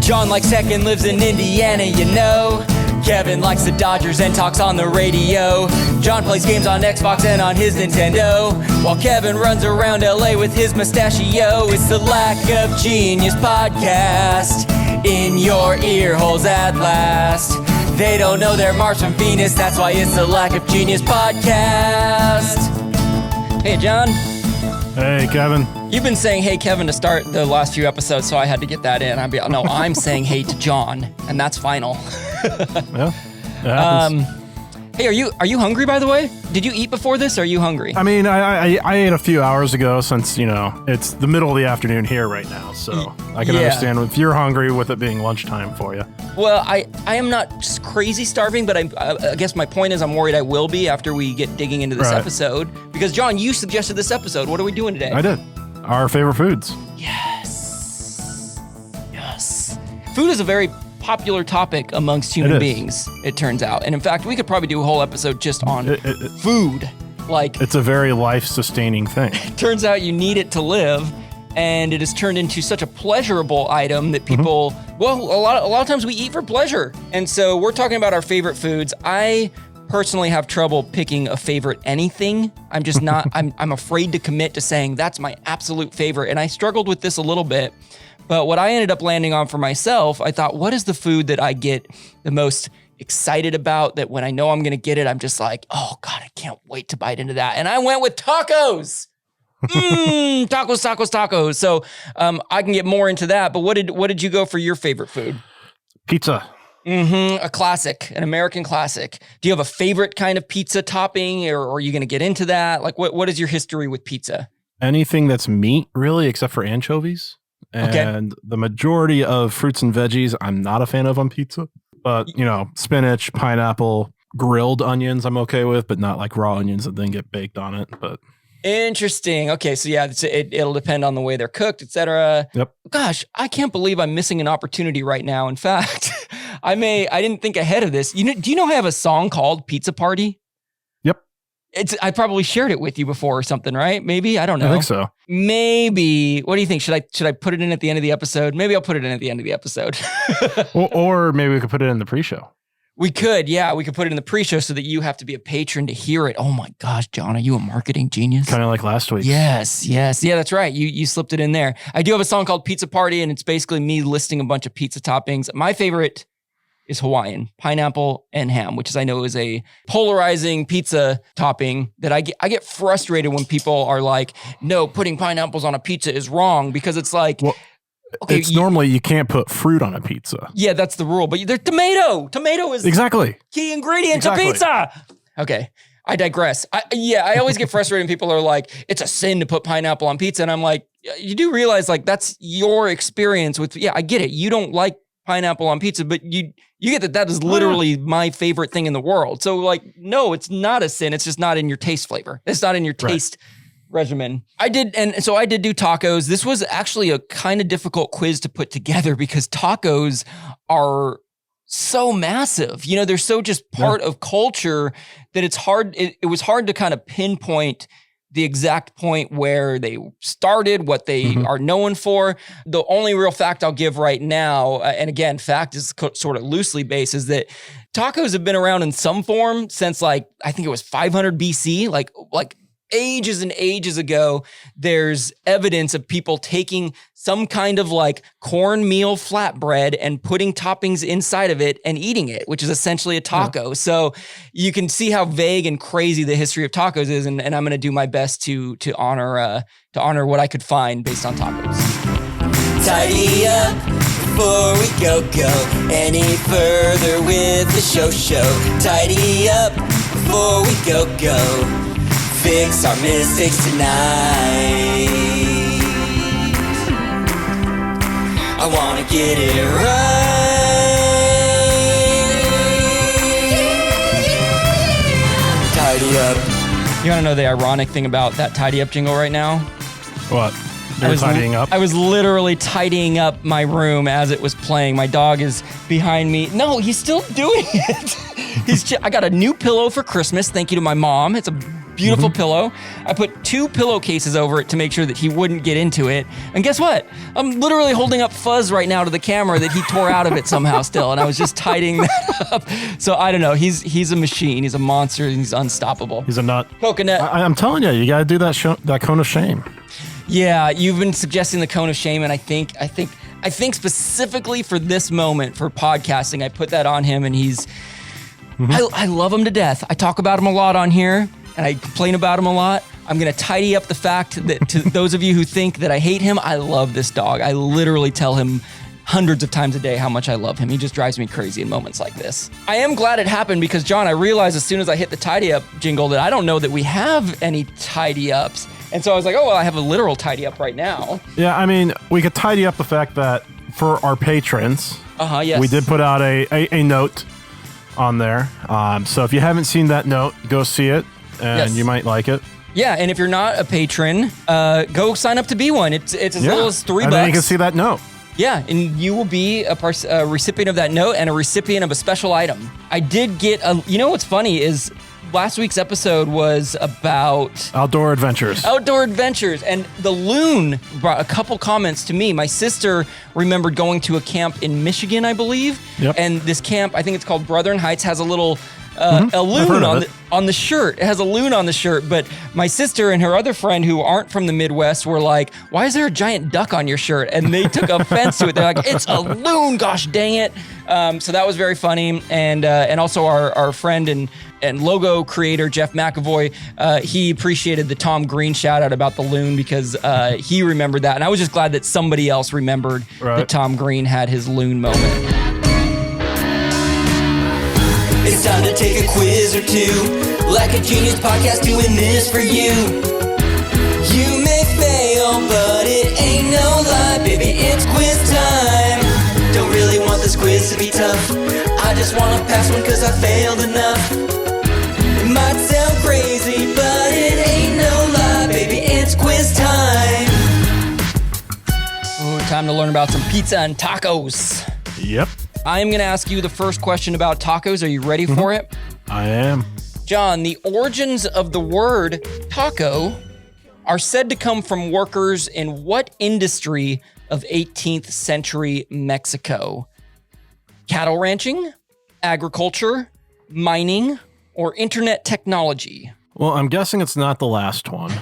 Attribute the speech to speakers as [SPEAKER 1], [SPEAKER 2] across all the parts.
[SPEAKER 1] John likes tech and lives in Indiana, you know. Kevin likes the Dodgers and talks on the radio. John plays games on Xbox and on his Nintendo, while Kevin runs around LA with his mustachio. It's the Lack of Genius podcast, in your ear holes at last. They don't know they're Mars from Venus, that's why it's the Lack of Genius podcast. Hey, John.
[SPEAKER 2] Hey, Kevin.
[SPEAKER 1] You've been saying hey, Kevin, to start the last few episodes, so I had to get that in. I'm saying hey to John, and that's final.
[SPEAKER 2] Yeah, it happens.
[SPEAKER 1] Hey, are you hungry, by the way? Did you eat before this, or are you hungry?
[SPEAKER 2] I mean, I ate a few hours ago since, it's the middle of the afternoon here right now, so I can understand if you're hungry with it being lunchtime for you.
[SPEAKER 1] Well, I am not just crazy starving, but I guess my point is I'm worried I will be after we get digging into this episode. Because, John, you suggested this episode. What are we doing today?
[SPEAKER 2] I did. Our favorite foods.
[SPEAKER 1] Yes. Food is a very popular topic amongst human beings, it turns out. And in fact, we could probably do a whole episode just on food.
[SPEAKER 2] It's a very life-sustaining thing.
[SPEAKER 1] It turns out you need it to live, and it has turned into such a pleasurable item that people, a lot of times we eat for pleasure. And so we're talking about our favorite foods. I personally have trouble picking a favorite anything. I'm just not, I'm afraid to commit to saying that's my absolute favorite. And I struggled with this a little bit. But what I ended up landing on for myself, I thought, what is the food that I get the most excited about, that when I know I'm going to get it, I'm just like, oh God, I can't wait to bite into that. And I went with tacos. Tacos. So I can get more into that. But what did you go for your favorite food?
[SPEAKER 2] Pizza.
[SPEAKER 1] A classic, an American classic. Do you have a favorite kind of pizza topping, or are you going to get into that? Like, what is your history with pizza?
[SPEAKER 2] Anything that's meat, really, except for anchovies. And the majority of fruits and veggies, I'm not a fan of on pizza. But, spinach, pineapple, grilled onions, I'm okay with, but not like raw onions that then get baked on it. But
[SPEAKER 1] interesting. Okay, so yeah, it'll depend on the way they're cooked, etc.
[SPEAKER 2] Yep.
[SPEAKER 1] Gosh, I can't believe I'm missing an opportunity right now. In fact, I didn't think ahead of this. Do you know I have a song called Pizza Party?
[SPEAKER 2] Yep.
[SPEAKER 1] I probably shared it with you before or something, right? Maybe, I don't know.
[SPEAKER 2] I think so.
[SPEAKER 1] Maybe. What do you think? Should I put it in at the end of the episode? Maybe I'll put it in at the end of the episode.
[SPEAKER 2] or maybe we could put it in the pre-show.
[SPEAKER 1] We could, yeah. We could put it in the pre-show so that you have to be a patron to hear it. Oh my gosh, John, are you a marketing genius?
[SPEAKER 2] Kind of like last week.
[SPEAKER 1] Yes. Yeah, that's right. You slipped it in there. I do have a song called Pizza Party, and it's basically me listing a bunch of pizza toppings. My favorite is Hawaiian, pineapple and ham, which I know is a polarizing pizza topping that I get frustrated when people are like, no, putting pineapples on a pizza is wrong, because it's like...
[SPEAKER 2] Well, okay, normally you can't put fruit on a pizza.
[SPEAKER 1] Yeah, that's the rule. But there's tomato. Tomato is
[SPEAKER 2] exactly
[SPEAKER 1] key ingredient to pizza. Okay, I digress. I always get frustrated when people are like, it's a sin to put pineapple on pizza. And I'm like, you do realize like that's your experience with, I get it. You don't like pineapple on pizza, but you get that is literally my favorite thing in the world. So like, no, it's not a sin. It's just not in your taste flavor. It's not in your taste regimen. I did do tacos. This was actually a kind of difficult quiz to put together because tacos are so massive. They're so just part of culture that it's hard. It was hard to kind of pinpoint the exact point where they started, what they are known for. The only real fact I'll give right now, and again, fact is sort of loosely based, is that tacos have been around in some form since I think it was 500 BC, like ages and ages ago. There's evidence of people taking some kind of cornmeal flatbread and putting toppings inside of it and eating it, which is essentially a taco. So you can see how vague and crazy the history of tacos is, and I'm going to do my best to honor what I could find based on tacos. Tidy up before we go any further with the show. Tidy up before we go. Fix our mistakes tonight. I wanna get it right. Tidy up. You wanna know the ironic thing about that tidy up jingle right now?
[SPEAKER 2] What? You're tidying up?
[SPEAKER 1] I was literally tidying up my room as it was playing. My dog is behind me. No, he's still doing it. I got a new pillow for Christmas. Thank you to my mom. It's a beautiful pillow. I put 2 pillowcases over it to make sure that he wouldn't get into it. And guess what? I'm literally holding up Fuzz right now to the camera that he tore out of it somehow still. And I was just tidying that up. So I don't know. He's a machine. He's a monster. He's unstoppable.
[SPEAKER 2] He's a nut.
[SPEAKER 1] Coconut.
[SPEAKER 2] I'm telling you, you got to do that cone of shame.
[SPEAKER 1] Yeah, you've been suggesting the cone of shame, and I think specifically for this moment for podcasting, I put that on him, and he's. I love him to death. I talk about him a lot on here, and I complain about him a lot. I'm gonna tidy up the fact that to those of you who think that I hate him, I love this dog. I literally tell him hundreds of times a day how much I love him. He just drives me crazy in moments like this. I am glad it happened because, John, I realized as soon as I hit the tidy up jingle that I don't know that we have any tidy ups. And so I was like, oh, well, I have a literal tidy up right now.
[SPEAKER 2] Yeah, I mean, we could tidy up the fact that for our patrons,
[SPEAKER 1] yes.
[SPEAKER 2] we did put out a note on there. So if you haven't seen that note, go see it, and you might like it. Yeah,
[SPEAKER 1] and if you're not a patron, go sign up to be one. It's as little as $3.
[SPEAKER 2] And then you can see that note.
[SPEAKER 1] Yeah, and you will be a recipient of that note and a recipient of a special item. I did get you know what's funny is last week's episode was about
[SPEAKER 2] outdoor adventures.
[SPEAKER 1] And the loon brought a couple comments to me. My sister remembered going to a camp in Michigan, I believe.
[SPEAKER 2] Yep.
[SPEAKER 1] And this camp, I think it's called Brethren Heights, has a little a loon on the shirt. It has a loon on the shirt, but my sister and her other friend who aren't from the Midwest were like, why is there a giant duck on your shirt? And they took offense to it. They're like, it's a loon, gosh dang it. So that was very funny. And also our friend and logo creator, Jeff McAvoy, he appreciated the Tom Green shout out about the loon because he remembered that. And I was just glad that somebody else remembered that Tom Green had his loon moment.
[SPEAKER 3] It's time to take a quiz or two. Like a genius podcast doing this for you. You may fail, but it ain't no lie, baby, it's quiz time. Don't really want this quiz to be tough. I just want to pass one cause I failed enough. It might sound crazy, but it ain't no lie, baby, it's quiz time.
[SPEAKER 1] Ooh, time to learn about some pizza and tacos.
[SPEAKER 2] Yep.
[SPEAKER 1] I am going to ask you the first question about tacos. Are you ready for it?
[SPEAKER 2] I am.
[SPEAKER 1] John, the origins of the word taco are said to come from workers in what industry of 18th century Mexico? Cattle ranching, agriculture, mining, or internet technology?
[SPEAKER 2] Well, I'm guessing it's not the last one.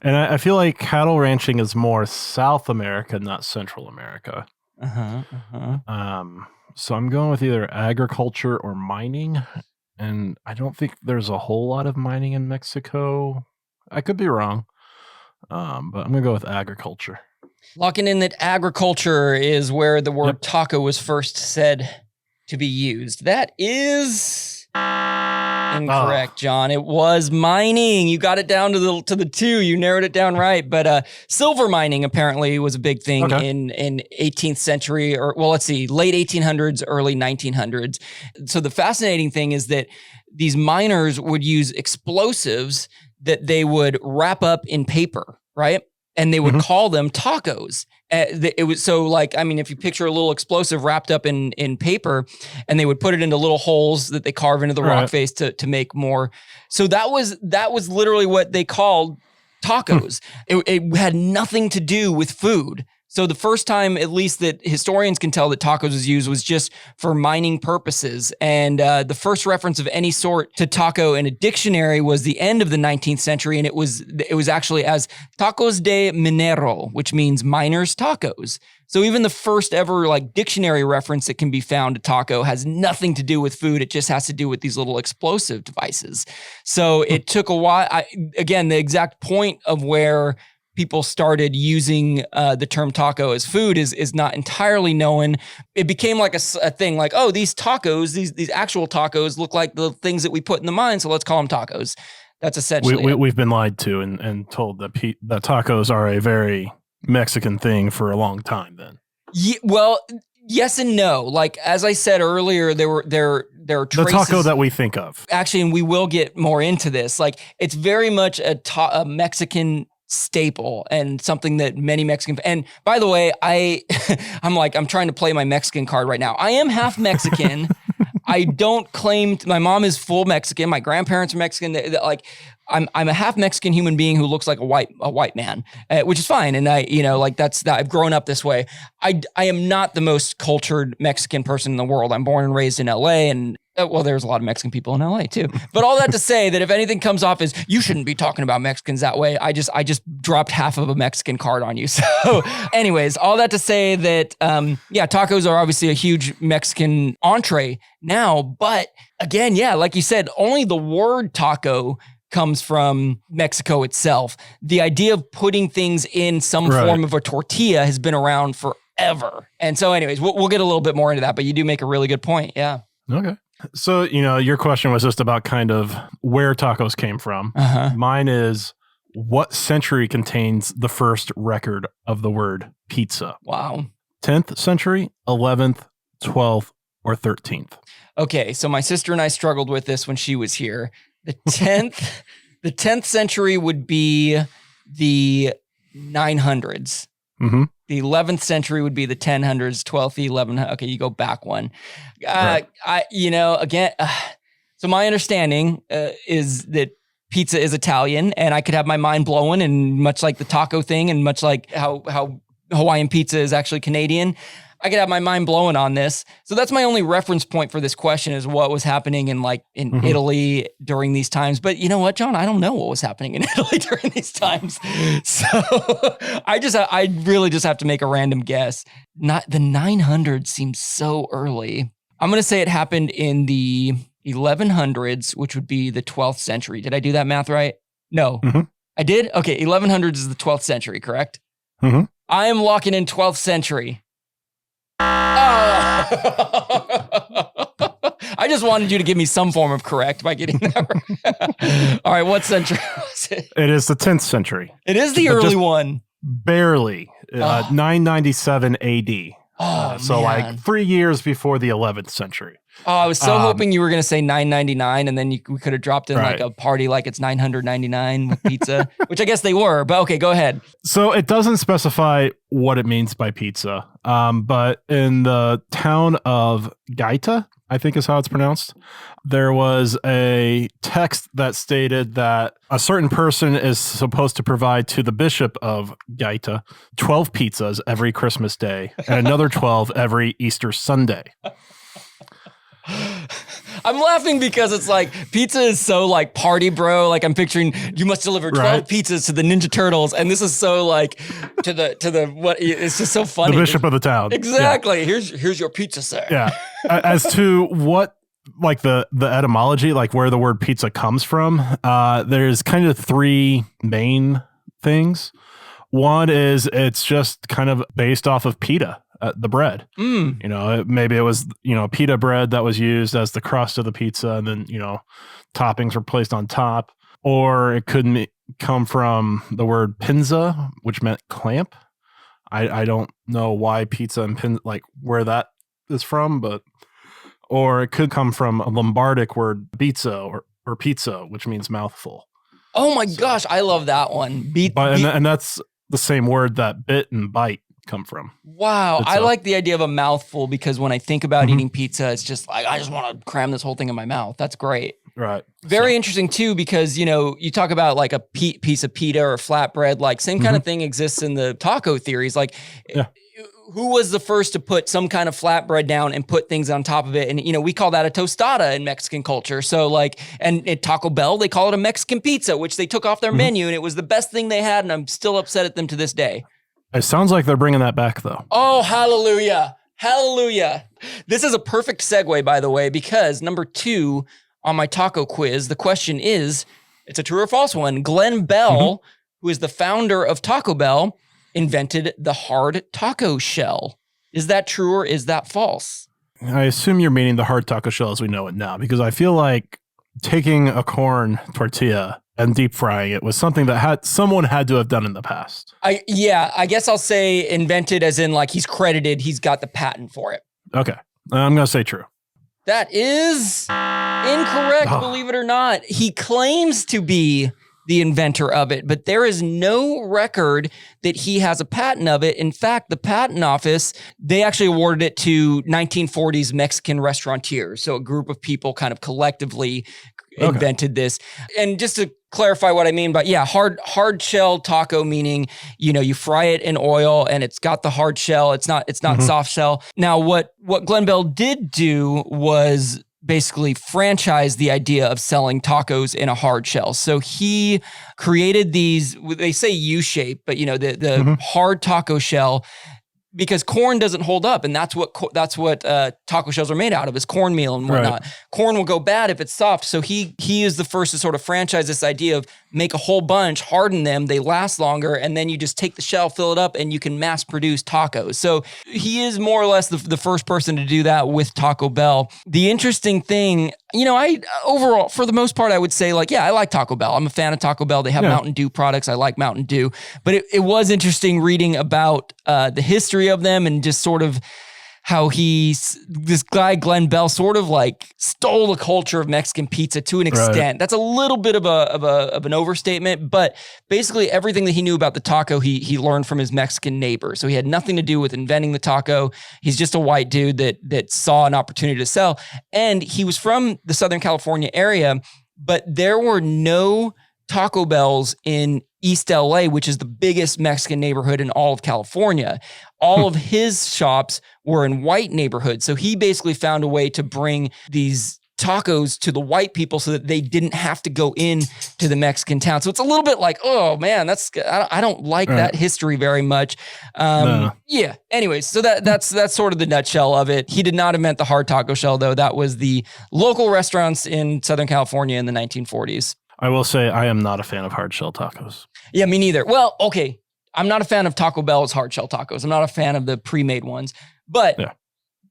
[SPEAKER 2] And I feel like cattle ranching is more South America, not Central America. So I'm going with either agriculture or mining, and I don't think there's a whole lot of mining in Mexico. I could be wrong, but I'm gonna go with agriculture.
[SPEAKER 1] Locking in that agriculture is where the word taco was first said to be used. That is incorrect, John. It was mining. You got it down to the 2. You narrowed it down right. But silver mining apparently was a big thing in 18th century, or well, let's see, late 1800s, early 1900s. So the fascinating thing is that these miners would use explosives that they would wrap up in paper, right? And they would call them tacos. It was so like, I mean, if you picture a little explosive wrapped up in paper, and they would put it into little holes that they carve into the rock face to make more. So that was literally what they called tacos. It had nothing to do with food. So the first time, at least that historians can tell that tacos was used, was just for mining purposes. And the first reference of any sort to taco in a dictionary was the end of the 19th century, and it was actually as tacos de minero, which means miners' tacos. So even the first ever like dictionary reference that can be found to taco has nothing to do with food. It just has to do with these little explosive devices. So it took a while. Again, the exact point of where people started using the term taco as food is not entirely known. It became like a thing like, oh, these tacos, these actual tacos look like the things that we put in the mine, so let's call them tacos. That's essentially
[SPEAKER 2] we've been lied to and told that tacos are a very Mexican thing for a long time then.
[SPEAKER 1] Yeah, well, yes and no. Like, as I said earlier, there are traces.
[SPEAKER 2] The taco that we think of. Actually,
[SPEAKER 1] and we will get more into this. Like, it's very much a Mexican staple and something that many Mexican, and by the way, I'm trying to play my Mexican card right now. I am half Mexican. I don't claim my mom is full Mexican. My grandparents are Mexican. I'm a half Mexican human being who looks like a white man, which is fine. And I've grown up this way. I am not the most cultured Mexican person in the world. I'm born and raised in LA, and there's a lot of Mexican people in LA too. But all that to say that if anything comes off as you shouldn't be talking about Mexicans that way, I just dropped half of a Mexican card on you. So anyways, all that to say that, tacos are obviously a huge Mexican entree now, but again, like you said, only the word taco comes from Mexico itself. The idea of putting things in some form of a tortilla has been around forever. And so anyways, we'll get a little bit more into that, but you do make a really good point. Yeah.
[SPEAKER 2] Okay. So, your question was just about kind of where tacos came from. Mine is, what century contains the first record of the word pizza?
[SPEAKER 1] Wow.
[SPEAKER 2] 10th century, 11th, 12th, or 13th?
[SPEAKER 1] Okay, so my sister and I struggled with this when she was here. The 10th century would be the 900s.
[SPEAKER 2] Mm-hmm.
[SPEAKER 1] The 11th century would be the 1000s, 12th, the 1100s. Okay, you go back one. Right. So my understanding is that pizza is Italian, and I could have my mind blown, and much like the taco thing, and much like how Hawaiian pizza is actually Canadian, I could have my mind blown on this. So that's my only reference point for this question, is what was happening in Italy during these times. But you know what, John? I don't know what was happening in Italy during these times. So I really just have to make a random guess. Not the 900s seems so early. I'm going to say it happened in the 1100s, which would be the 12th century. Did I do that math right? No.
[SPEAKER 2] Mm-hmm. I
[SPEAKER 1] did? Okay, 1100s is the 12th century, correct?
[SPEAKER 2] Mm-hmm.
[SPEAKER 1] I am locking in 12th century. I just wanted you to give me some form of correct by getting that right. All right, what century was it?
[SPEAKER 2] It is the 10th century.
[SPEAKER 1] It is the early one.
[SPEAKER 2] Barely. 997 AD. So like 3 years before the 11th century.
[SPEAKER 1] Oh, I was so hoping you were going to say 999, and then we could have dropped in like a party like it's 999 with pizza, which I guess they were, but okay, go ahead.
[SPEAKER 2] So it doesn't specify what it means by pizza, but in the town of Gaeta, I think is how it's pronounced, there was a text that stated that a certain person is supposed to provide to the bishop of Gaeta 12 pizzas every Christmas day and another 12 every Easter Sunday.
[SPEAKER 1] I'm laughing because it's like pizza is so like party bro. Like I'm picturing you must deliver 12 pizzas to the Ninja Turtles, and this is so like to the what? It's just so funny.
[SPEAKER 2] The bishop of the town.
[SPEAKER 1] Exactly. Yeah. Here's your pizza, sir.
[SPEAKER 2] Yeah. As to what like the etymology, like where the word pizza comes from, there's kind of three main things. One is it's just kind of based off of pita. The bread, maybe it was, pita bread that was used as the crust of the pizza, and then, toppings were placed on top. Or it could come from the word pinza, which meant clamp. I don't know why pizza and pin, like where that is from, or it could come from a Lombardic word pizza or pizza, which means mouthful.
[SPEAKER 1] Oh my gosh, I love that one.
[SPEAKER 2] And that's the same word that bit and bite come from.
[SPEAKER 1] Wow. I like the idea of a mouthful, because when I think about eating pizza, it's just like, I just want to cram this whole thing in my mouth. That's great.
[SPEAKER 2] Right.
[SPEAKER 1] Very interesting too, because, you talk about like a piece of pita or flatbread, like same kind of thing exists in the taco theories. Like who was the first to put some kind of flatbread down and put things on top of it? And, we call that a tostada in Mexican culture. So like, and at Taco Bell, they call it a Mexican pizza, which they took off their menu, and it was the best thing they had. And I'm still upset at them to this day.
[SPEAKER 2] It sounds like they're bringing that back, though.
[SPEAKER 1] Oh, hallelujah. Hallelujah. This is a perfect segue, by the way, because number 2 on my taco quiz, the question is, it's a true or false one. Glenn Bell, who is the founder of Taco Bell, invented the hard taco shell. Is that true or is that false?
[SPEAKER 2] I assume you're meaning the hard taco shell as we know it now, because I feel like taking a corn tortilla and deep frying it was something that someone had to have done in the past. I
[SPEAKER 1] guess I'll say invented as in like he's credited, he's got the patent for it.
[SPEAKER 2] Okay. I'm going to say true.
[SPEAKER 1] That is incorrect, believe it or not. He claims to be the inventor of it, but there is no record that he has a patent of it. In fact, the patent office, they actually awarded it to 1940s Mexican restaurateurs. So a group of people kind of collectively invented this. And just to clarify what I mean by hard shell taco, meaning you fry it in oil and it's got the hard shell. It's not soft shell. Now what Glenn Bell did do was basically franchise the idea of selling tacos in a hard shell. So he created these, they say U-shape, but the hard taco shell, because corn doesn't hold up, and that's what taco shells are made out of, is cornmeal and whatnot. Right. Corn will go bad if it's soft. So he is the first to sort of franchise this idea of make a whole bunch, harden them, they last longer, and then you just take the shell, fill it up, and you can mass produce tacos. So he is more or less the first person to do that with Taco Bell. The interesting thing, I overall, for the most part, I would say I like Taco Bell. I'm a fan of Taco Bell. They have Mountain Dew products. I like Mountain Dew. But it was interesting reading about the history of them and just sort of how this guy, Glenn Bell, sort of stole the culture of Mexican pizza to an extent. Right. That's a little bit of an overstatement, but basically everything that he knew about the taco, he learned from his Mexican neighbor. So he had nothing to do with inventing the taco. He's just a white dude that saw an opportunity to sell. And he was from the Southern California area, but there were no Taco Bells in East LA, which is the biggest Mexican neighborhood in all of California. All of his shops were in white neighborhoods. So he basically found a way to bring these tacos to the white people so that they didn't have to go in to the Mexican town. So it's a little bit oh man, I don't like that history very much. No. Yeah. Anyways, so that's sort of the nutshell of it. He did not invent the hard taco shell though. That was the local restaurants in Southern California in the 1940s.
[SPEAKER 2] I will say I am not a fan of hard shell tacos.
[SPEAKER 1] Yeah, me neither. Well, okay. I'm not a fan of Taco Bell's hard shell tacos. I'm not a fan of the pre-made ones. But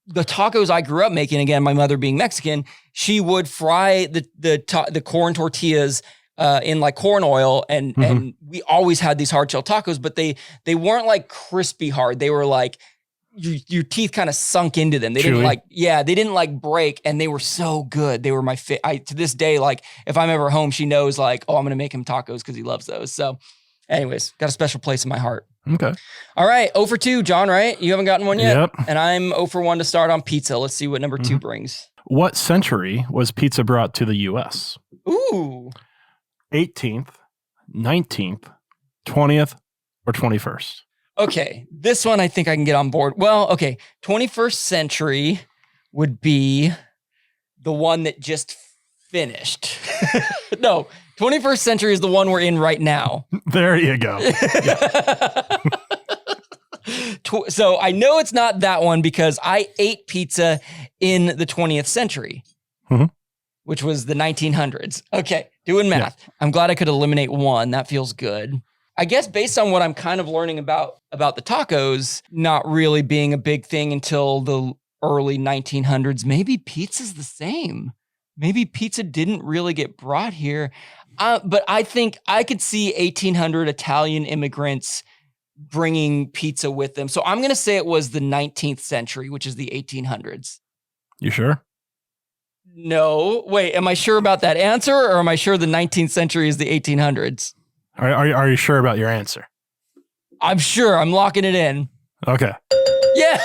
[SPEAKER 1] the tacos I grew up making, again, my mother being Mexican, she would fry the corn tortillas in corn oil, and we always had these hard shell tacos, but they weren't crispy hard. They were your teeth kind of sunk into them. They
[SPEAKER 2] Chewy.
[SPEAKER 1] They didn't break, and they were so good. They were my to this day, if I'm ever home, she knows I'm going to make him tacos because he loves those. So anyways, got a special place in my heart.
[SPEAKER 2] Okay.
[SPEAKER 1] All right. 0 for 2, John, right? You haven't gotten one yet?
[SPEAKER 2] Yep.
[SPEAKER 1] And I'm 0 for 1 to start on pizza. Let's see what number 2 brings.
[SPEAKER 2] What century was pizza brought to the U.S.?
[SPEAKER 1] Ooh.
[SPEAKER 2] 18th, 19th, 20th, or 21st?
[SPEAKER 1] Okay, this one I think I can get on board. Well, okay, 21st century would be the one that just finished. No, 21st century is the one we're in right now.
[SPEAKER 2] There you go.
[SPEAKER 1] So I know it's not that one because I ate pizza in the 20th century, which was the 1900s. Okay, doing math. Yeah. I'm glad I could eliminate one. That feels good. I guess based on what I'm kind of learning about the tacos not really being a big thing until the early 1900s, maybe pizza's the same. Maybe pizza didn't really get brought here. But I think I could see 1800 Italian immigrants bringing pizza with them. So I'm going to say it was the 19th century, which is the 1800s.
[SPEAKER 2] You sure?
[SPEAKER 1] No. Wait, am I sure about that answer, or am I sure the 19th century is the 1800s?
[SPEAKER 2] Are you sure about your answer?
[SPEAKER 1] I'm sure. I'm locking it in.
[SPEAKER 2] Okay.
[SPEAKER 1] Yeah.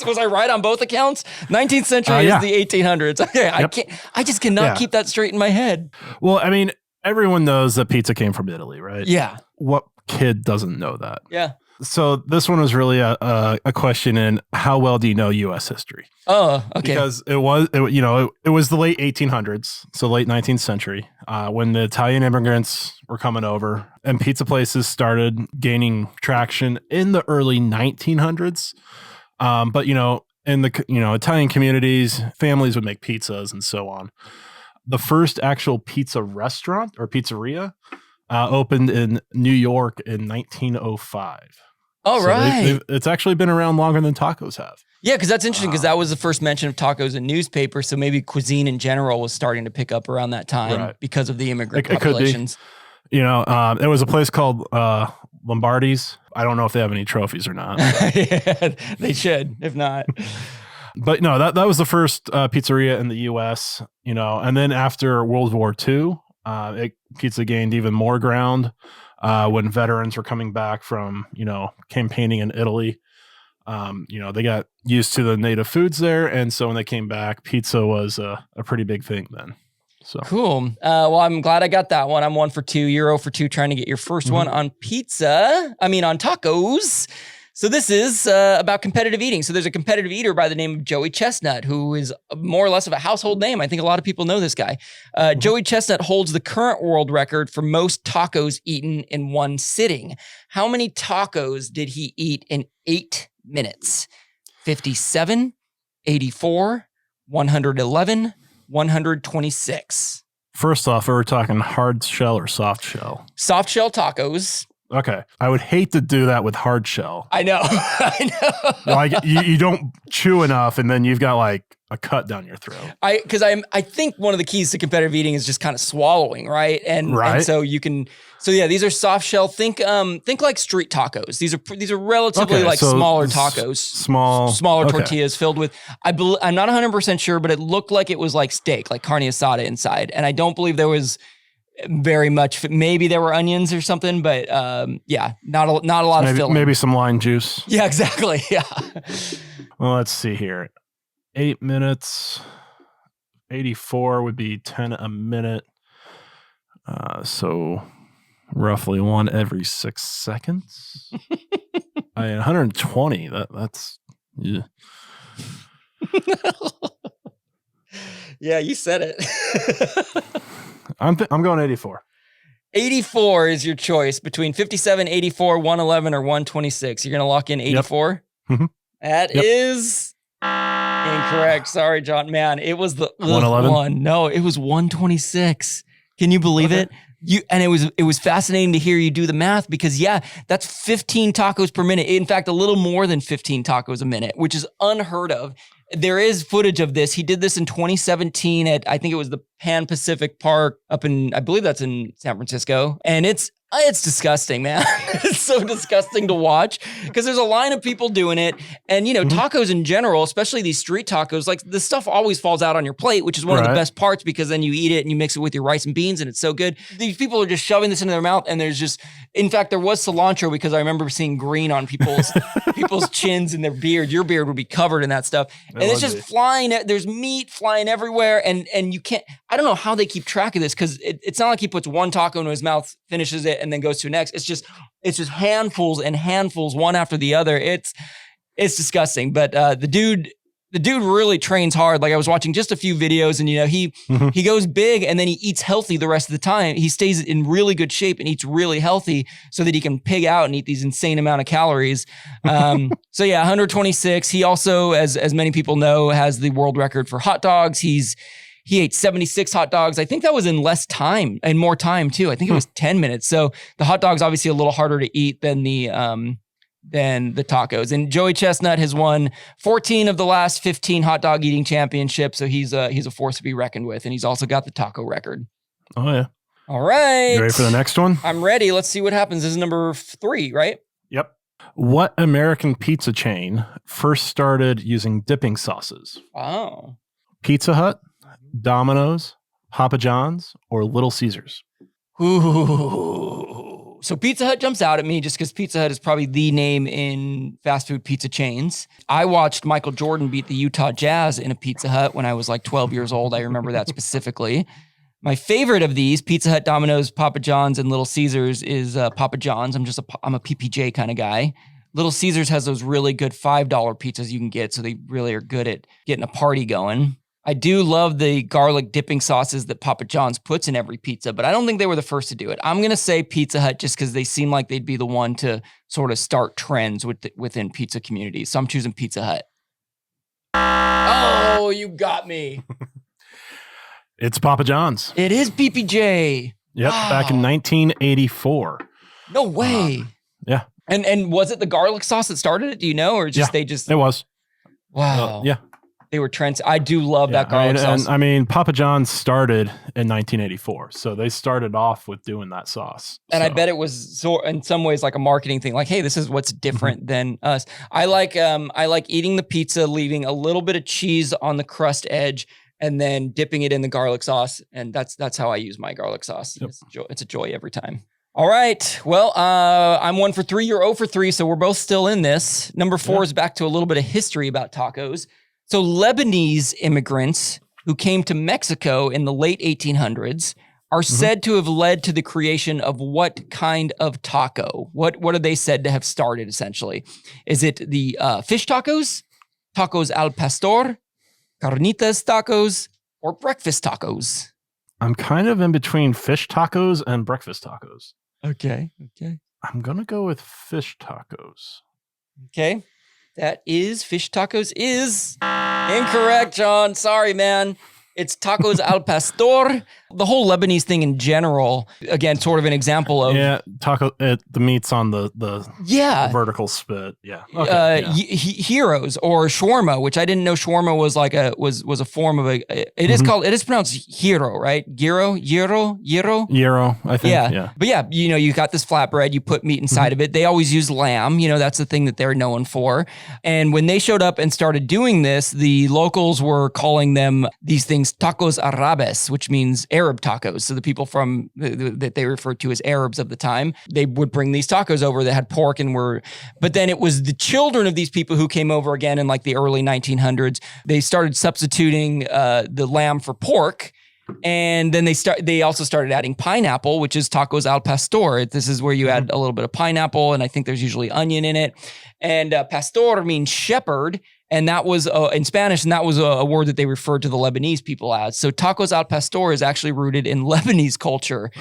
[SPEAKER 1] Was I right on both accounts? 19th century is the 1800s. Okay. Yep. I just cannot keep that straight in my head.
[SPEAKER 2] Well, I mean, everyone knows that pizza came from Italy, right?
[SPEAKER 1] Yeah.
[SPEAKER 2] What kid doesn't know that?
[SPEAKER 1] Yeah.
[SPEAKER 2] So this one was really a question in how well do you know U.S. history?
[SPEAKER 1] Oh, okay.
[SPEAKER 2] Because it was the late 1800s, so late 19th century, when the Italian immigrants were coming over, and pizza places started gaining traction in the early 1900s. But in the Italian communities, families would make pizzas and so on. The first actual pizza restaurant or pizzeria opened in New York in 1905.
[SPEAKER 1] Oh, so right.
[SPEAKER 2] It's actually been around longer than tacos have.
[SPEAKER 1] Yeah, because that's interesting because that was the first mention of tacos in newspapers. So maybe cuisine in general was starting to pick up around that time because of the immigrant populations.
[SPEAKER 2] It could be. It was a place called Lombardi's. I don't know if they have any trophies or not.
[SPEAKER 1] Yeah, they should, if not.
[SPEAKER 2] But no, that was the first pizzeria in the U.S., and then after World War II, pizza gained even more ground when veterans were coming back from, campaigning in Italy. They got used to the native foods there. And so when they came back, pizza was a pretty big thing then. So
[SPEAKER 1] cool. Well, I'm glad I got that one. I'm 1 for 2. You're 0 for 2 trying to get your first one on on tacos. So this is about competitive eating. So there's a competitive eater by the name of Joey Chestnut, who is more or less of a household name. I think a lot of people know this guy. Joey Chestnut holds the current world record for most tacos eaten in one sitting. How many tacos did he eat in 8 minutes? 57, 84, 111, 126.
[SPEAKER 2] First off, are we talking hard shell or soft shell?
[SPEAKER 1] Soft shell tacos.
[SPEAKER 2] Okay. I would hate to do that with hard shell.
[SPEAKER 1] I know. I know.
[SPEAKER 2] Like you don't chew enough and then you've got like a cut down your throat.
[SPEAKER 1] I think one of the keys to competitive eating is just kind of swallowing, right? And so you can. So yeah, these are soft shell. Think like street tacos. These are relatively smaller tacos, smaller tortillas filled with. I'm not 100% sure, but it looked like it was like steak, like carne asada inside, and I don't believe there was very much. Maybe there were onions or something, but not a lot of filling.
[SPEAKER 2] Maybe some lime juice.
[SPEAKER 1] Yeah, exactly. Yeah.
[SPEAKER 2] Well, let's see here. 8 minutes. 84 would be 10 a minute. So roughly one every 6 seconds. 120. That's yeah.
[SPEAKER 1] Yeah, you said it.
[SPEAKER 2] I'm going 84.
[SPEAKER 1] 84 is your choice between 57, 84, 111, or 126. You're going to lock in 84?
[SPEAKER 2] Yep. Mm-hmm.
[SPEAKER 1] That is incorrect. Sorry, John. Man, it was the
[SPEAKER 2] 111
[SPEAKER 1] one. No, it was 126. Can you believe it? It was fascinating to hear you do the math because that's 15 tacos per minute. In fact, a little more than 15 tacos a minute, which is unheard of. There is footage of this. He did this in 2017 at, I think it was the Pan Pacific Park up in, I believe that's in San Francisco. And it's disgusting, man. It's so disgusting to watch because there's a line of people doing it. And, tacos in general, especially these street tacos, like the stuff always falls out on your plate, which is one of the best parts because then you eat it and you mix it with your rice and beans and it's so good. These people are just shoving this into their mouth and in fact, there was cilantro because I remember seeing green on people's chins and their beard. Your beard would be covered in that stuff. And it's just flying. There's meat flying everywhere. And you can't, I don't know how they keep track of this because it's not like he puts one taco into his mouth, finishes it, and then goes to the next. It's just handfuls and handfuls, one after the other. It's disgusting. But the dude really trains hard. Like I was watching just a few videos, and he goes big, and then he eats healthy the rest of the time. He stays in really good shape and eats really healthy so that he can pig out and eat these insane amount of calories. 126. He also, as many people know, has the world record for hot dogs. He ate 76 hot dogs. I think that was in less time and more time too. I think it was 10 minutes. So the hot dog's obviously a little harder to eat than the tacos. And Joey Chestnut has won 14 of the last 15 hot dog eating championships. So he's a force to be reckoned with. And he's also got the taco record.
[SPEAKER 2] Oh yeah.
[SPEAKER 1] All right.
[SPEAKER 2] You ready for the next one?
[SPEAKER 1] I'm ready. Let's see what happens. This is number 3, right?
[SPEAKER 2] Yep. What American pizza chain first started using dipping sauces?
[SPEAKER 1] Oh.
[SPEAKER 2] Pizza Hut, Domino's, Papa John's, or Little Caesars?
[SPEAKER 1] Ooh. So Pizza Hut jumps out at me just because Pizza Hut is probably the name in fast food pizza chains. I watched Michael Jordan beat the Utah Jazz in a Pizza Hut when I was like 12 years old. I remember that specifically. My favorite of these, Pizza Hut, Domino's, Papa John's, and Little Caesars, is Papa John's. I'm a PPJ kind of guy. Little Caesars has those really good $5 pizzas you can get, so they really are good at getting a party going. I do love the garlic dipping sauces that Papa John's puts in every pizza, but I don't think they were the first to do it. I'm going to say Pizza Hut just because they seem like they'd be the one to sort of start trends within pizza communities. So I'm choosing Pizza Hut. Oh, you got me.
[SPEAKER 2] It's Papa John's.
[SPEAKER 1] It is PPJ.
[SPEAKER 2] Yep, wow. Back in 1984.
[SPEAKER 1] No way.
[SPEAKER 2] Yeah.
[SPEAKER 1] And was it the garlic sauce that started it? Do you know? Or just
[SPEAKER 2] it was.
[SPEAKER 1] Wow.
[SPEAKER 2] Yeah.
[SPEAKER 1] They were trends. I do love that garlic sauce.
[SPEAKER 2] And Papa John's started in 1984. So they started off with doing that sauce.
[SPEAKER 1] And I bet it was in some ways like a marketing thing. Like, hey, this is what's different than us. I like eating the pizza, leaving a little bit of cheese on the crust edge, and then dipping it in the garlic sauce. And that's how I use my garlic sauce. Yep. It's a joy every time. All right. Well, I'm 1 for 3. You're 0 for 3. So we're both still in this. Number 4 is back to a little bit of history about tacos. So Lebanese immigrants who came to Mexico in the late 1800s are said to have led to the creation of what kind of taco? What are they said to have started, essentially? Is it the fish tacos, tacos al pastor, carnitas tacos, or breakfast tacos?
[SPEAKER 2] I'm kind of in between fish tacos and breakfast tacos.
[SPEAKER 1] Okay.
[SPEAKER 2] I'm going to go with fish tacos.
[SPEAKER 1] Okay. That is, fish tacos is incorrect, John. Sorry, man. It's tacos al pastor. The whole Lebanese thing in general, again, sort of an example of
[SPEAKER 2] taco. The meat's on the vertical spit. Yeah,
[SPEAKER 1] heroes or shawarma, which I didn't know shawarma was like was a form of a. It is pronounced hero, right? Gyro.
[SPEAKER 2] I think.
[SPEAKER 1] Yeah, but yeah, you got this flatbread. You put meat inside of it. They always use lamb. That's the thing that they're known for. And when they showed up and started doing this, the locals were calling them these things tacos arabes, which means Arab tacos. So the people from that they referred to as Arabs of the time, they would bring these tacos over that had pork but then it was the children of these people who came over again in like the early 1900s. They started substituting the lamb for pork. And then they also started adding pineapple, which is tacos al pastor. This is where you add a little bit of pineapple, and I think there's usually onion in it. And pastor means shepherd, and that was in Spanish, and that was a word that they referred to the Lebanese people as. So tacos al pastor is actually rooted in Lebanese culture,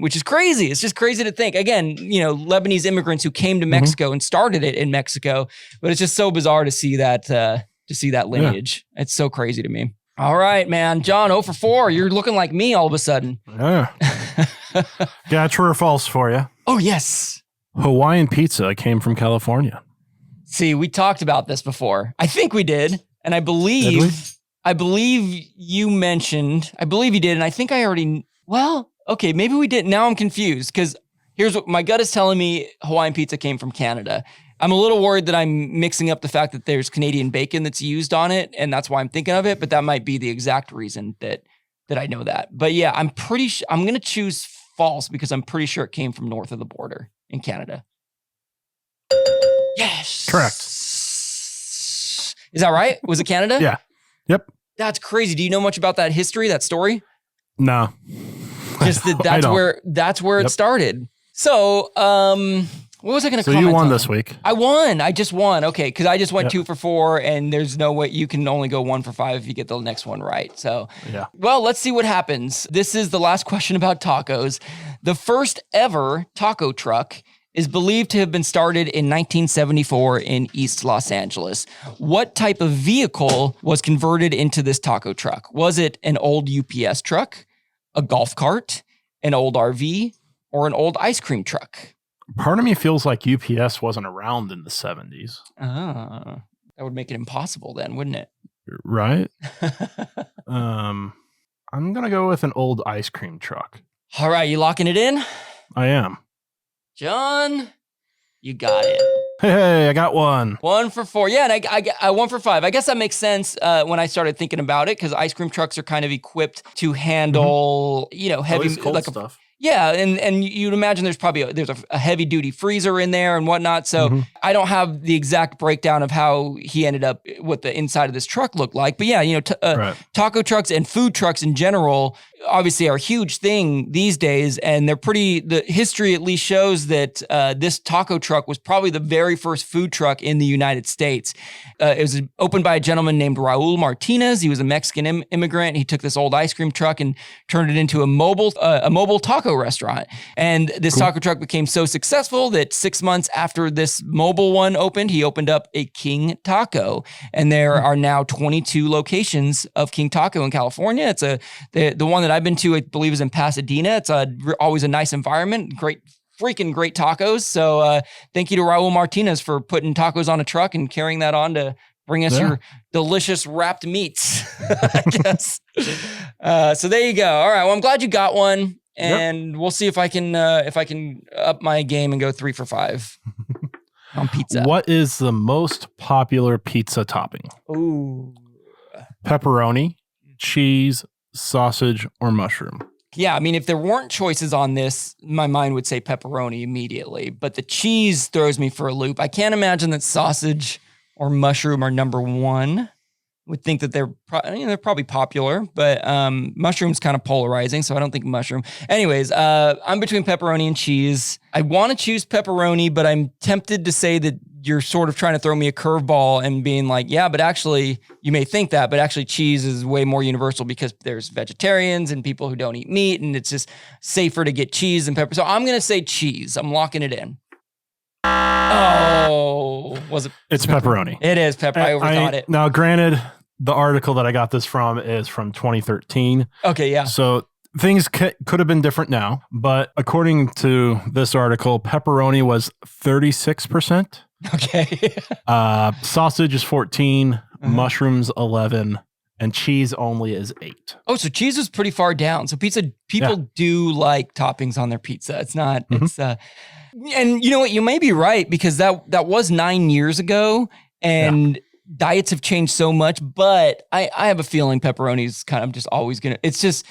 [SPEAKER 1] which is crazy. It's just crazy to think. Again, Lebanese immigrants who came to Mexico and started it in Mexico, but it's just so bizarre to see that lineage. Yeah. It's so crazy to me. All right, man. John, 0 for 4. You're looking like me all of a sudden.
[SPEAKER 2] Yeah. Got true or false for you.
[SPEAKER 1] Oh, yes.
[SPEAKER 2] Hawaiian pizza came from California.
[SPEAKER 1] See, we talked about this before. I think we did. And I believe you mentioned, I believe you did. And I think I already, okay, maybe we didn't. Now I'm confused because here's what my gut is telling me. Hawaiian pizza came from Canada. I'm a little worried that I'm mixing up the fact that there's Canadian bacon that's used on it, and that's why I'm thinking of it, but that might be the exact reason that I know that. But yeah, I'm pretty sure I'm going to choose false because I'm pretty sure it came from north of the border in Canada. Yes.
[SPEAKER 2] Correct.
[SPEAKER 1] Is that right? Was it Canada?
[SPEAKER 2] Yeah. Yep.
[SPEAKER 1] That's crazy. Do you know much about that history, that story?
[SPEAKER 2] No.
[SPEAKER 1] Just that's where it started. So, what was I going to comment on?
[SPEAKER 2] So you won this week.
[SPEAKER 1] I won. I just won. Okay, because I just went 2 for 4, and there's no way you can only go 1 for 5 if you get the next one right. So, well, let's see what happens. This is the last question about tacos. The first ever taco truck is believed to have been started in 1974 in East Los Angeles. What type of vehicle was converted into this taco truck? Was it an old UPS truck, a golf cart, an old RV, or an old ice cream truck?
[SPEAKER 2] Part of me feels like UPS wasn't around in the 70s.
[SPEAKER 1] That would make it impossible then, wouldn't it?
[SPEAKER 2] Right? I'm going to go with an old ice cream truck.
[SPEAKER 1] All right, you locking it in?
[SPEAKER 2] I am.
[SPEAKER 1] John, you got it.
[SPEAKER 2] Hey, I got 1.
[SPEAKER 1] 1 for 4. Yeah, and I 1 for 5. I guess that makes sense when I started thinking about it because ice cream trucks are kind of equipped to handle, heavy
[SPEAKER 2] cold stuff.
[SPEAKER 1] Yeah, and you'd imagine there's probably a heavy duty freezer in there and whatnot. So I don't have the exact breakdown of how he ended up, what the inside of this truck looked like. But yeah, taco trucks and food trucks in general obviously are a huge thing these days, and the history at least shows that this taco truck was probably the very first food truck in the United States. It was opened by a gentleman named Raul Martinez. He was a Mexican immigrant. He took this old ice cream truck and turned it into a mobile taco restaurant. And this taco truck became so successful that 6 months after this mobile one opened, he opened up a King Taco. And there are now 22 locations of King Taco in California. It's the one that I've been to, I believe, is in Pasadena. It's always a nice environment, freaking great tacos. So thank you to Raul Martinez for putting tacos on a truck and carrying that on to bring us your delicious wrapped meats, I guess. So there you go. All right. Well, I'm glad you got one. And we'll see if I can up my game and go 3 for 5 on pizza.
[SPEAKER 2] What is the most popular pizza topping?
[SPEAKER 1] Ooh.
[SPEAKER 2] Pepperoni, cheese, sausage, or mushroom?
[SPEAKER 1] Yeah, I mean, if there weren't choices on this, my mind would say pepperoni immediately. But the cheese throws me for a loop. I can't imagine that sausage or mushroom are number 1. would think that they're probably popular, but mushroom's kind of polarizing, so I don't think mushroom. Anyways, I'm between pepperoni and cheese. I want to choose pepperoni, but I'm tempted to say that you're sort of trying to throw me a curveball and being like, yeah, but actually, you may think that, but actually cheese is way more universal because there's vegetarians and people who don't eat meat, and it's just safer to get cheese than pepper. So I'm going to say cheese. I'm locking it in. Oh, was it?
[SPEAKER 2] It's pepperoni.
[SPEAKER 1] It is pepper. I overthought it.
[SPEAKER 2] Now, granted, the article that I got this from is from 2013.
[SPEAKER 1] Okay, yeah.
[SPEAKER 2] So things could have been different now, but according to this article, pepperoni was 36%.
[SPEAKER 1] Okay.
[SPEAKER 2] Sausage is 14, mushrooms 11, and cheese only is 8.
[SPEAKER 1] Oh, so cheese is pretty far down. So people do like toppings on their pizza. It's not, and you know what? You may be right because that was 9 years ago and diets have changed so much, but I have a feeling pepperoni is kind of just always going to, it's just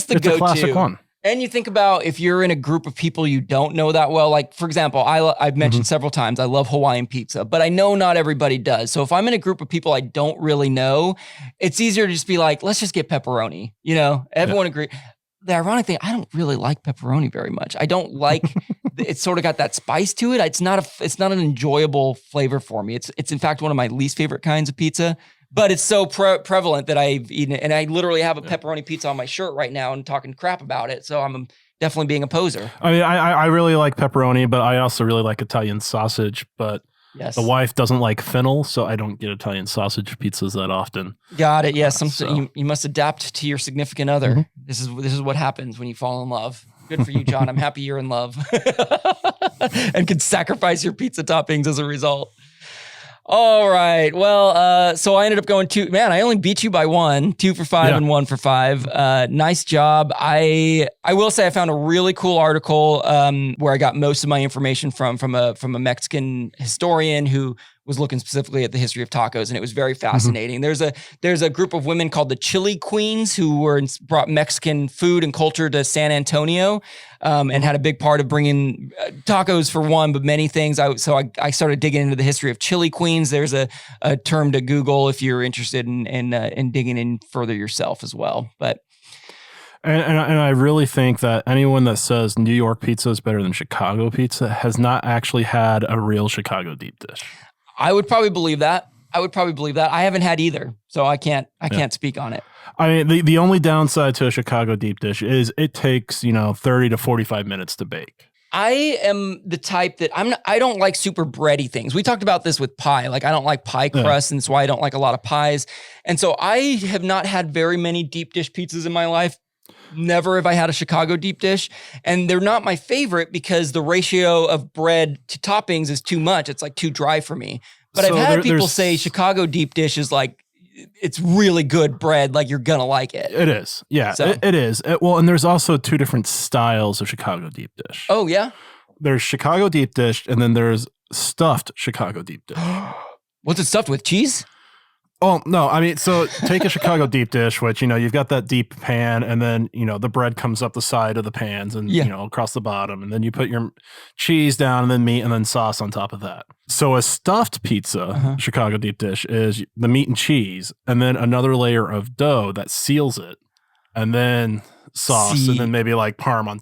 [SPEAKER 1] the go-to.
[SPEAKER 2] A classic one.
[SPEAKER 1] And you think about if you're in a group of people you don't know that well, like for example, I've mentioned several times, I love Hawaiian pizza, but I know not everybody does. So if I'm in a group of people I don't really know, it's easier to just be like, let's just get pepperoni. You know, everyone agree. The ironic thing, I don't really like pepperoni very much. I don't like, it's sort of got that spice to it. It's not an enjoyable flavor for me. It's in fact one of my least favorite kinds of pizza. But it's so prevalent that I've eaten it. And I literally have a pepperoni pizza on my shirt right now and talking crap about it. So I'm definitely being a poser.
[SPEAKER 2] I mean, I really like pepperoni, but I also really like Italian sausage. But the wife doesn't like fennel, so I don't get Italian sausage pizzas that often.
[SPEAKER 1] Got it. Yes. You must adapt to your significant other. This is what happens when you fall in love. Good for you, John. I'm happy you're in love and can sacrifice your pizza toppings as a result. All right. Well, so I ended up going I only beat you by 1, 2 for 5 and 1 for 5. Nice job. I will say I found a really cool article where I got most of my information from a Mexican historian who was looking specifically at the history of tacos, and it was very fascinating. There's a group of women called the Chili Queens who brought Mexican food and culture to San Antonio, and had a big part of bringing tacos for one, but many things. So I started digging into the history of Chili Queens. There's a term to Google if you're interested in digging in further yourself as well. But
[SPEAKER 2] And I really think that anyone that says New York pizza is better than Chicago pizza has not actually had a real Chicago deep dish.
[SPEAKER 1] I would probably believe that. I haven't had either, so I can't speak on it.
[SPEAKER 2] I mean, the only downside to a Chicago deep dish is it takes 30 to 45 minutes to bake.
[SPEAKER 1] I am the type that I don't like super bready things. We talked about this with pie. Like I don't like pie crust, and that's why I don't like a lot of pies. And so I have not had very many deep dish pizzas in my life. Never have I had a Chicago deep dish, and they're not my favorite because the ratio of bread to toppings is too much. It's like too dry for me. But I've had people say Chicago deep dish is like, it's really good bread. Like you're gonna like it.
[SPEAKER 2] It is. Yeah, so. It is. Well, and there's also 2 different styles of Chicago deep dish.
[SPEAKER 1] Oh yeah?
[SPEAKER 2] There's Chicago deep dish, and then there's stuffed Chicago deep dish.
[SPEAKER 1] What's it stuffed with? Cheese?
[SPEAKER 2] Oh, no. I mean, so take a Chicago deep dish, which, you've got that deep pan, and then, the bread comes up the side of the pans and, across the bottom. And then you put your cheese down and then meat and then sauce on top of that. So a stuffed pizza, Chicago deep dish, is the meat and cheese, and then another layer of dough that seals it, and then sauce, and then maybe like Parmesan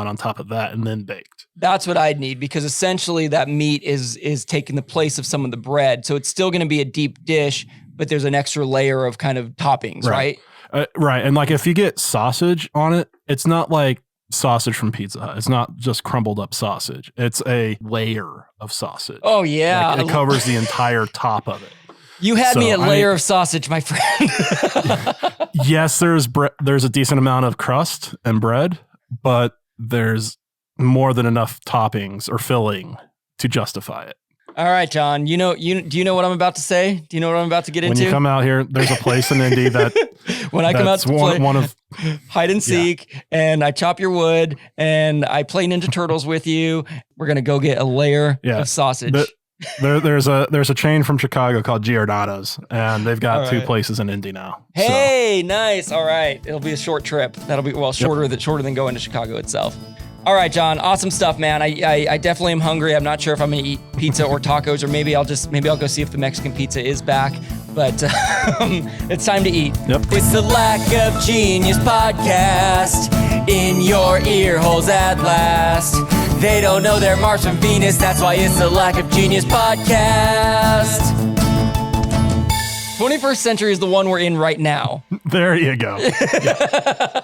[SPEAKER 2] on top of that, and then baked.
[SPEAKER 1] That's what I'd need, because essentially that meat is taking the place of some of the bread. So it's still going to be a deep dish, but there's an extra layer of kind of toppings, right?
[SPEAKER 2] Right. And like if you get sausage on it, it's not like sausage from Pizza Hut. It's not just crumbled up sausage. It's a layer of sausage.
[SPEAKER 1] Oh, yeah.
[SPEAKER 2] Like it covers the entire top of it.
[SPEAKER 1] You had me at layer of sausage, my friend.
[SPEAKER 2] Yes, there's a decent amount of crust and bread, but there's more than enough toppings or filling to justify it.
[SPEAKER 1] All right, John. Do you know what I'm about to say? Do you know what I'm about to get into?
[SPEAKER 2] When you come out here, there's a place in Indy that
[SPEAKER 1] when I come out to play one of hide and seek, and I chop your wood, and I play Ninja Turtles with you, we're gonna go get a layer of sausage.
[SPEAKER 2] There's a chain from Chicago called Giordano's, and they've got 2 places in Indy now.
[SPEAKER 1] Hey, nice. All right, it'll be a short trip. That'll be shorter than going to Chicago itself. All right, John. Awesome stuff, man. I definitely am hungry. I'm not sure if I'm gonna eat pizza or tacos, or maybe I'll go see if the Mexican pizza is back. But it's time to eat.
[SPEAKER 2] Yep.
[SPEAKER 3] It's the Lack of Genius podcast in your ear holes at last. They don't know they're Mars from Venus, that's why it's the Lack of Genius podcast.
[SPEAKER 1] 21st century is the one we're in right now.
[SPEAKER 2] There you go. Yeah.